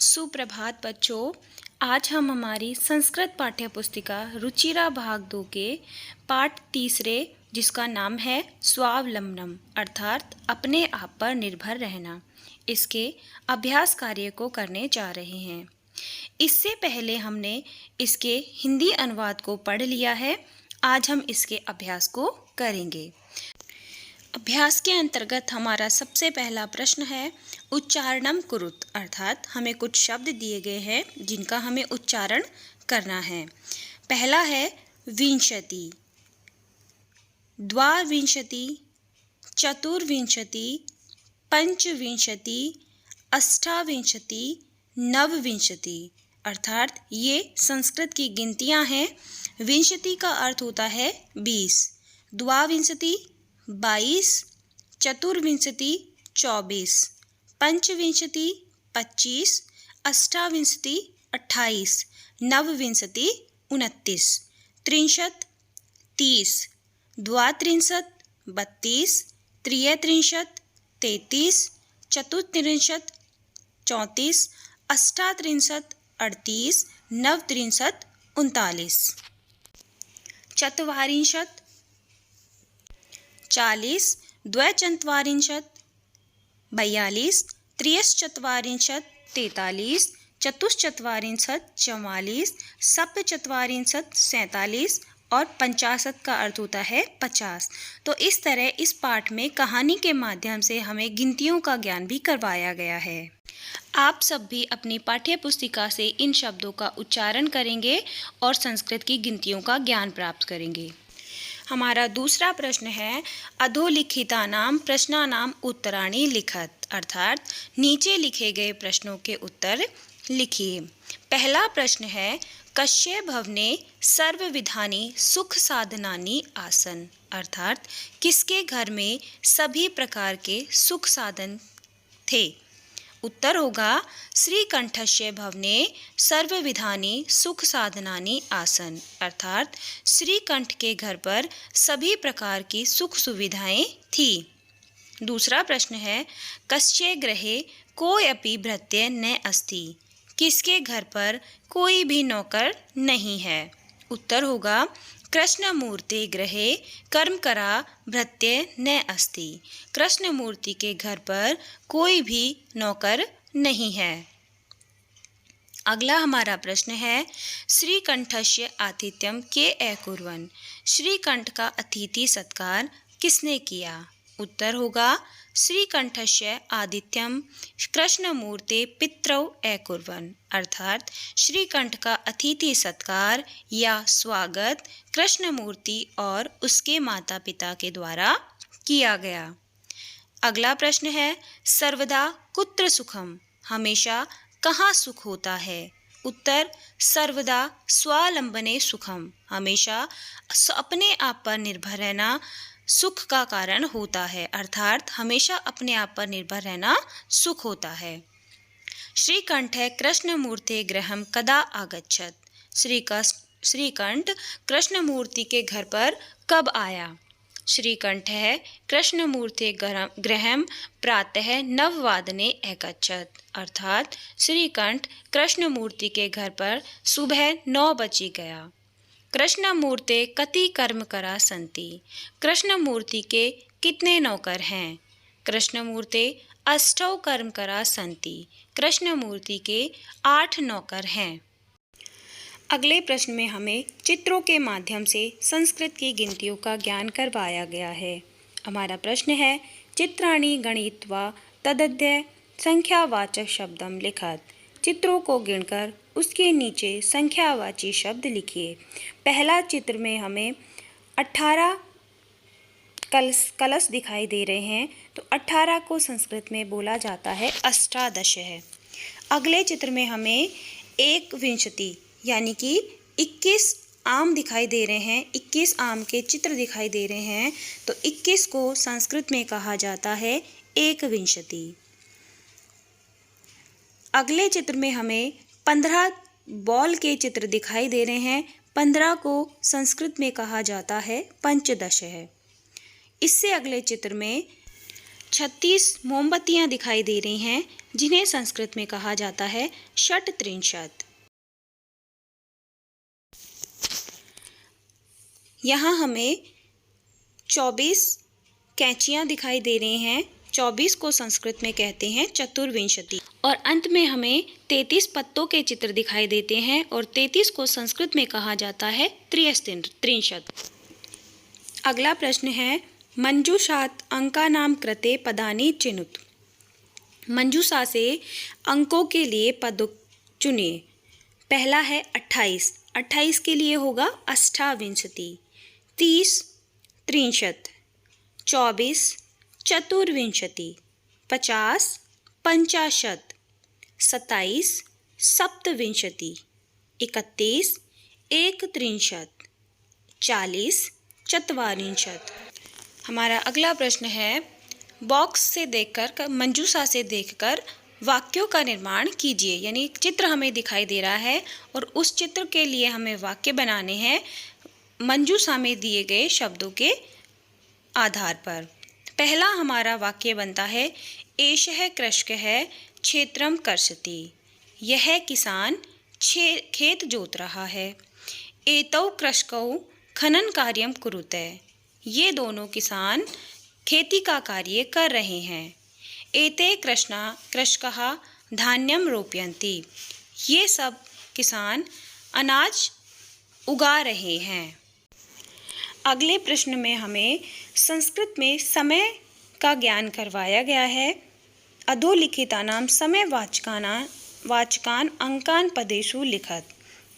सुप्रभात बच्चों। आज हम हमारी संस्कृत पाठ्य पुस्तिका रुचिरा भाग 2 के पाठ तीसरे, जिसका नाम है स्वावलंबनम अर्थात अपने आप पर निर्भर रहना, इसके अभ्यास कार्य को करने जा रहे हैं। इससे पहले हमने इसके हिंदी अनुवाद को पढ़ लिया है। आज हम इसके अभ्यास को करेंगे। अभ्यास के अंतर्गत हमारा सबसे पहला प्रश्न है उच्चारणम कुरुत, अर्थात हमें कुछ शब्द दिए गए हैं जिनका हमें उच्चारण करना है। पहला है विंशति, द्वाविंशति, चतुर्विंशति, पंचविंशति, अष्टाविंशति, नवविंशति, अर्थात ये संस्कृत की गिनतियां हैं। विंशति का अर्थ होता है 20, द्वाविंशति 22, चतुर्विंशति 24, पंचविंशति 25, अष्टाविंशति 28, नवविंशति 29, त्रिंशत् 30, द्वात्रिंशत् 32, त्रयत्रिंशत् 33, चतुस्त्रिंशत् 34, अष्टात्रिंशत् 38, नवत्रिंशत् 39, चत्वारिंशत् 40, द्वयचत्वारिंशत् 42, त्रयश्चत्वारिंशत् 43, चतुश्चत्वारिंशत् 44, सप्तचत्वारिंशत् 47 और 50 का अर्थ होता है 50। तो इस तरह इस पाठ में कहानी के माध्यम से हमें गिनतियों का ज्ञान भी करवाया गया है। आप सब भी अपनी पाठ्य पुस्तिका से इन शब्दों का उच्चारण करेंगे और संस्कृत की गिनतियों का ज्ञान प्राप्त करेंगे। हमारा दूसरा प्रश्न है अधोलिखितानां प्रश्नानां उत्तराणि लिखत, अर्थात नीचे लिखे गए प्रश्नों के उत्तर लिखिए। पहला प्रश्न है कस्य भवने सर्वविधानि सुख साधनानि आसन, अर्थात किसके घर में सभी प्रकार के सुख साधन थे। उत्तर होगा श्रीकंठस्य भवने सर्वविधानि सुख साधनानि आसन, अर्थात श्रीकंठ के घर पर सभी प्रकार की सुख सुविधाएं थी। दूसरा प्रश्न है कस्य गृहे कोऽपि भृत्य न अस्ति, किसके घर पर कोई भी नौकर नहीं है। उत्तर होगा कृष्णमूर्ति गृहे कर्मकरा भृत्य न अस्ति, कृष्णमूर्ति के घर पर कोई भी नौकर नहीं है। अगला हमारा प्रश्न है श्रीकंठस्य आतिथ्यम के अकुर्वन्, श्रीकंठ का अतिथि सत्कार किसने किया। उत्तर होगा श्रीकंठस्य आतिथ्यम कृष्णमूर्ते पितरौ अकुर्वन्, अर्थात श्रीकंठ का अतिथि सत्कार या स्वागत कृष्णमूर्ति और उसके माता पिता के द्वारा किया गया। अगला प्रश्न है सर्वदा कुत्र सुखम, हमेशा कहाँ सुख होता है। उत्तर सर्वदा स्वावलंबने सुखम, हमेशा अपने आप पर निर्भर रहना सुख का कारण होता है, अर्थात हमेशा अपने आप पर निर्भर रहना सुख होता है। श्रीकंठ कृष्णमूर्ते गृहं कदा आगच्छत, श्रीकंठ कृष्णमूर्ति के घर पर कब आया। श्रीकंठ कृष्णमूर्ते गृहं प्रातः 9 वादने अगच्छत, अर्थात श्रीकंठ कृष्णमूर्ति के घर पर सुबह 9 बजे गया। कृष्णमूर्ते कति कर्मकरा सन्ति, कृष्णमूर्ति के कितने नौकर हैं। कृष्णमूर्ते अष्टौ कर्मकरा सन्ति, कृष्णमूर्ति के 8 नौकर हैं। अगले प्रश्न में हमें चित्रों के माध्यम से संस्कृत की गिनतियों का ज्ञान करवाया गया है। हमारा प्रश्न है चित्राणि गणित्वा तदद्य संख्यावाचक शब्दम लिखत, चित्रों को गिनकर उसके नीचे संख्यावाची शब्द लिखिए। पहला चित्र में हमें 18 कलश दिखाई दे रहे हैं, तो 18 को संस्कृत में बोला जाता है अष्टादश है। अगले चित्र में हमें 21 यानी कि 21 आम दिखाई दे रहे हैं, 21 आम के चित्र दिखाई दे रहे हैं, तो 21 को संस्कृत में कहा जाता है एकविंशति। अगले चित्र में हमें 15 बॉल के चित्र दिखाई दे रहे हैं, 15 को संस्कृत में कहा जाता है पंचदश है। इससे अगले चित्र में 36 मोमबत्तियां दिखाई दे रही हैं, जिन्हें संस्कृत में कहा जाता है षट्त्रिंशत्। यहाँ हमें 24 कैंचियाँ दिखाई दे रही हैं। 24 को संस्कृत में कहते हैं चतुर्विंशति। और अंत में हमें 33 पत्तों के चित्र दिखाई देते हैं और 33 को संस्कृत में कहा जाता है त्रिंशत्। अगला प्रश्न है मंजूषात् अंकानां कृते पदानि चिनुत। मंजूषा से अंकों के लिए पद चुनिए। पहला है 28। 28 के लिए होगा अष्टाविंशति। 30 त्रिंशत्। 24 चतुर्विंशति। 50 पंचाशत्। 27 सप्तविंशति। 31 एकत्रिंशत्। 40 चत्वारिंशत्। हमारा अगला प्रश्न है बॉक्स से देखकर, मंजूषा से देखकर वाक्यों का निर्माण कीजिए। यानी चित्र हमें दिखाई दे रहा है और उस चित्र के लिए हमें वाक्य बनाने हैं मंजूषा में दिए गए शब्दों के आधार पर। पहला हमारा वाक्य बनता है एषः कृषकः क्षेत्रं कर्षति। यह किसान खेत जोत रहा है। एतौ कृषकौ खनन कार्यं कुरुते। ये दोनों किसान खेती का कार्य कर रहे हैं। एते कृषकाः धान्यं रोपयन्ति। ये सब किसान अनाज उगा रहे हैं। अगले प्रश्न में हमें संस्कृत में समय का ज्ञान करवाया गया है। अधोलिखितानां समयवाचकान अंकान पदेषु लिखत।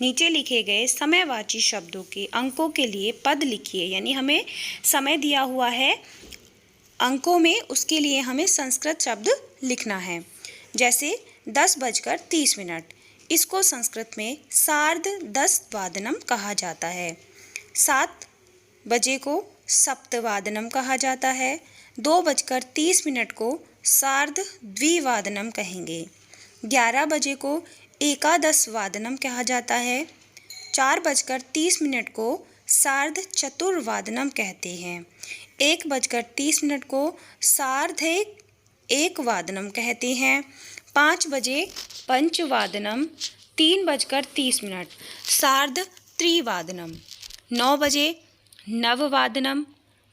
नीचे लिखे गए समयवाची शब्दों के अंकों के लिए पद लिखिए। यानी हमें समय दिया हुआ है अंकों में, उसके लिए हमें संस्कृत शब्द लिखना है। जैसे 10:30। इसको संस्कृत में सार्ध-10 कहा जाता है। 7 बजे को सप्तवादनम कहा जाता है। 2:30 को सार्ध-द्विवादनम कहेंगे। 11 बजे को एकादशवादनम कहा जाता है। 4:30 को सार्ध-चतुर्वादनम कहते हैं। 1:30 को सार्ध-एकवादनम कहते हैं। 5 बजे पंचवादनम। 3:30 सार्ध-त्रिवादनम। 9 बजे नववादनम।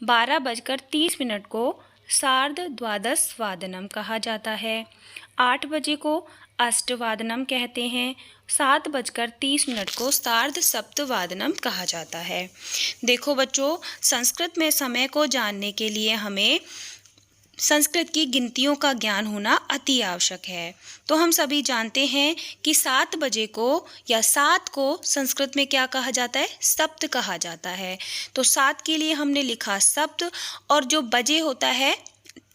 12:30 को सार्ध-द्वादशवादनम कहा जाता है। 8 बजे को अष्टवादनम कहते हैं। 7:30 को सार्ध-सप्तवादनम कहा जाता है। देखो बच्चों, संस्कृत में समय को जानने के लिए हमें संस्कृत की गिनतियों का ज्ञान होना अति आवश्यक है। तो हम सभी जानते हैं कि 7 बजे को या 7 को संस्कृत में क्या कहा जाता है? सप्त कहा जाता है। तो 7 के लिए हमने लिखा सप्त, और जो बजे होता है,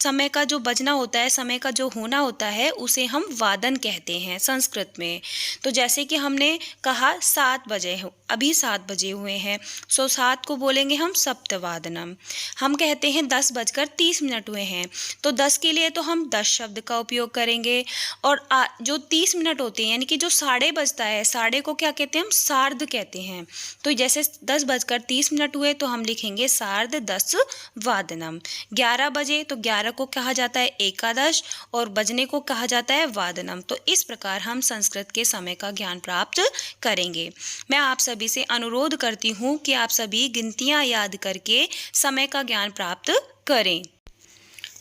समय का जो बजना होता है, समय का जो होना होता है, उसे हम वादन कहते हैं संस्कृत में। तो जैसे कि हमने कहा 7 बजे, अभी 7 बजे हुए हैं, सो 7 को बोलेंगे हम सप्तवादनम। हम कहते हैं 10:30 हुए हैं, तो 10 के लिए तो हम 10 शब्द का उपयोग करेंगे। और जो 30 मिनट होते हैं, यानी कि जो साढ़े बजता है, साढ़े को क्या कहते हैं? हम सार्ध कहते हैं। तो जैसे 10:30 हुए तो हम लिखेंगे सार्ध-10 वादनम। 11 बजे तो 11 को कहा जाता है एकादश, और बजने को कहा जाता है वादनम। तो इस प्रकार हम संस्कृत के समय का ज्ञान प्राप्त करेंगे। मैं आप सभी से अनुरोध करती हूँ कि आप सभी गिनतियाँ याद करके समय का ज्ञान प्राप्त करें।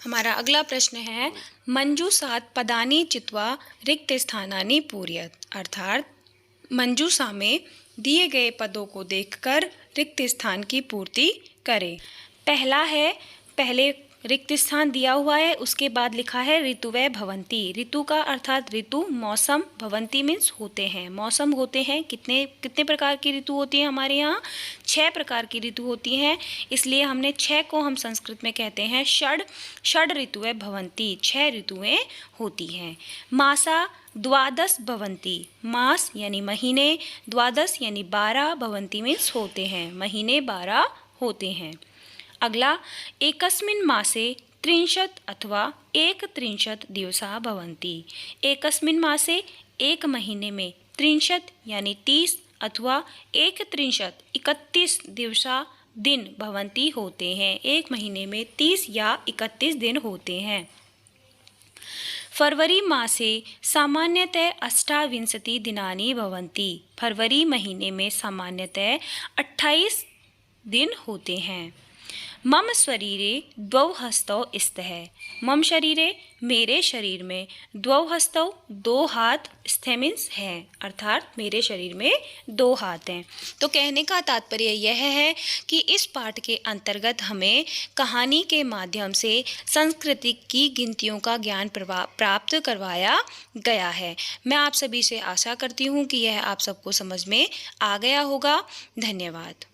हमारा अगला प्रश्न है मंजूषात् पदानि चित्वा रिक्त स्थानानि पूरयत। अर्थात मंजूषा में दिए गए पदों को देखकर रिक्त स्थान की पूर्ति करें। पहला है, पहले रिक्त स्थान दिया हुआ है, उसके बाद लिखा है ऋतुवय भवंती। ऋतु का अर्थात ऋतु, मौसम, भवंती मीन्स होते हैं, मौसम होते हैं। कितने प्रकार की ऋतु होती है हमारे यहाँ? 6 प्रकार की ऋतु होती हैं। इसलिए हमने 6 को हम संस्कृत में कहते हैं षड ऋतुवय भवंती। 6 ऋतुएं होती हैं। मासा द्वादश भवंती। मास यानी महीने, द्वादश यानी 12, भवंती मीन्स होते हैं, महीने 12 होते हैं। अगला, एकस्मिन् मासे 30 अथवा 31 दिवसा भवन्ति। एकस्मिन् मासे, एक महीने में, 30 यानी 30 अथवा 31 दिवसा दिन भवन्ति होते हैं। एक महीने में 30 या 31 दिन होते हैं। फरवरी मासे सामान्यतः 28 दिनानि भवन्ति। फरवरी महीने में सामान्यतः 28 दिन होते हैं। मम शरीरे द्वौ हस्तौ स्तः। मम शरीरे मेरे शरीर में द्वौ हस्तौ 2 हाथ स्थ मीन्स है, अर्थात मेरे शरीर में 2 हाथ हैं। तो कहने का तात्पर्य यह है कि इस पाठ के अंतर्गत हमें कहानी के माध्यम से संस्कृति की गिनतियों का ज्ञान प्राप्त करवाया गया है। मैं आप सभी से आशा करती हूँ कि यह आप सबको समझ में आ गया होगा। धन्यवाद।